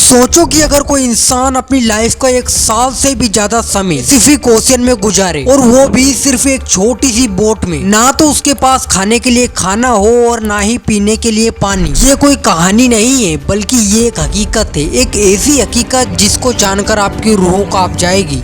सोचो कि अगर कोई इंसान अपनी लाइफ का 1 साल से भी ज्यादा समय पैसिफिक ओशियन में गुजारे और वो भी सिर्फ एक छोटी सी बोट में, ना तो उसके पास खाने के लिए खाना हो और ना ही पीने के लिए पानी। ये कोई कहानी नहीं है बल्कि ये एक हकीकत है, एक ऐसी हकीकत जिसको जानकर आपकी रूह कांप जाएगी।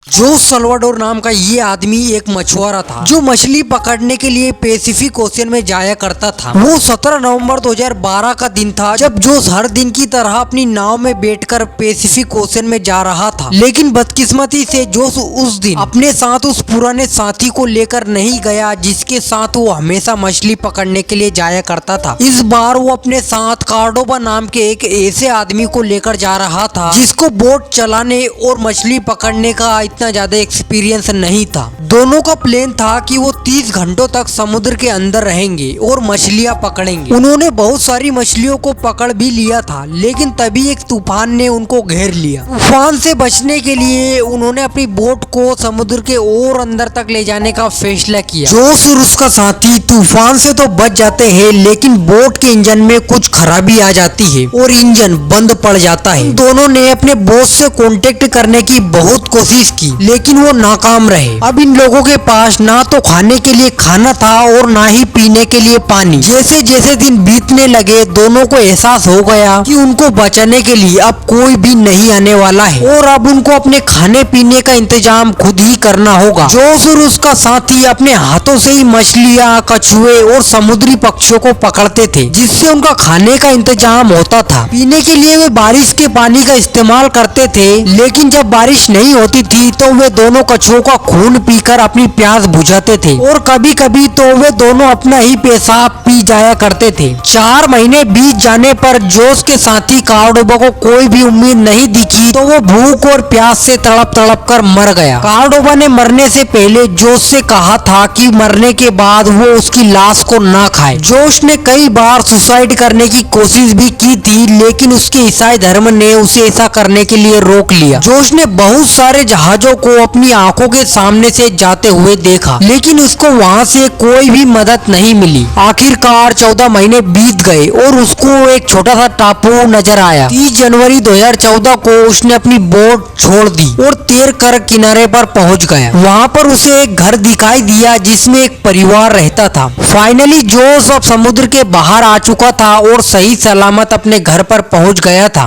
जोस सल्वाडोर नाम का ये आदमी एक मछुआरा था जो मछली पकड़ने के लिए पैसिफिक ओशियन में जाया करता था। वो 17 नवंबर 2012 का दिन था जब जोस हर दिन की तरह अपनी नाव में बैठकर पैसिफिक ओशियन में जा रहा था। लेकिन बदकिस्मती से जोस उस दिन अपने साथ उस पुराने साथी को लेकर नहीं गया जिसके साथ वो हमेशा मछली पकड़ने के लिए जाया करता था। इस बार वो अपने साथ कार्डोबा नाम के एक ऐसे आदमी को लेकर जा रहा था जिसको बोट चलाने और मछली पकड़ने का इतना ज्यादा एक्सपीरियंस नहीं था। दोनों का प्लान था कि वो 30 घंटों तक समुद्र के अंदर रहेंगे और मछलियां पकड़ेंगे। उन्होंने बहुत सारी मछलियों को पकड़ भी लिया था, लेकिन तभी एक तूफान ने उनको घेर लिया। तूफान से बचने के लिए उन्होंने अपनी बोट को समुद्र के और अंदर तक ले जाने का फैसला किया। जोस और उसका साथी तूफान से तो बच जाते हैं, लेकिन बोट के इंजन में कुछ खराबी आ जाती है और इंजन बंद पड़ जाता है। दोनों ने अपने बॉस से कांटेक्ट करने की बहुत कोशिश की, लेकिन वो नाकाम रहे। अब इन लोगों के पास ना तो खाने के लिए खाना था और ना ही पीने के लिए पानी। जैसे जैसे दिन बीतने लगे दोनों को एहसास हो गया कि उनको बचाने के लिए अब कोई भी नहीं आने वाला है और अब उनको अपने खाने पीने का इंतजाम खुद ही करना होगा। जोस और उसका साथी अपने हाथों से ही मछलियाँ, कछुए और समुद्री पक्षियों को पकड़ते थे, जिससे उनका खाने का इंतजाम होता था। पीने के लिए वे बारिश के पानी का इस्तेमाल करते थे, लेकिन जब बारिश नहीं होती थी तो वे दोनों कछुओं का खून पीकर अपनी प्यास बुझाते थे और कभी कभी तो वे दोनों अपना ही पेशाब पी जाया करते थे। 4 महीने बीत जाने पर जोस के साथी कार्डोबा को कोई भी उम्मीद नहीं दिखी तो वो भूख और प्यास से तड़प तड़प कर मर गया। कार्डोबा ने मरने से पहले जोस से कहा था कि मरने के बाद वो उसकी लाश को ना खाए। जोस ने कई बार सुसाइड करने की कोशिश भी की थी, लेकिन उसके ईसाई धर्म ने उसे ऐसा करने के लिए रोक लिया। जोस ने बहुत सारे जहाजों को अपनी आंखों के सामने से जाते हुए देखा, लेकिन उसको वहां से कोई भी मदद नहीं मिली। आखिरकार 14 महीने बीत गए और उसको एक छोटा सा टापू नजर आया। 30 जनवरी 2014 को उसने अपनी बोट छोड़ दी और तैर कर किनारे पर पहुंच गया। वहां पर उसे एक घर दिखाई दिया जिसमें एक परिवार रहता था। फाइनली जोस अब समुद्र के बाहर आ चुका था और सही सलामत अपने घर पर पहुंच गया था।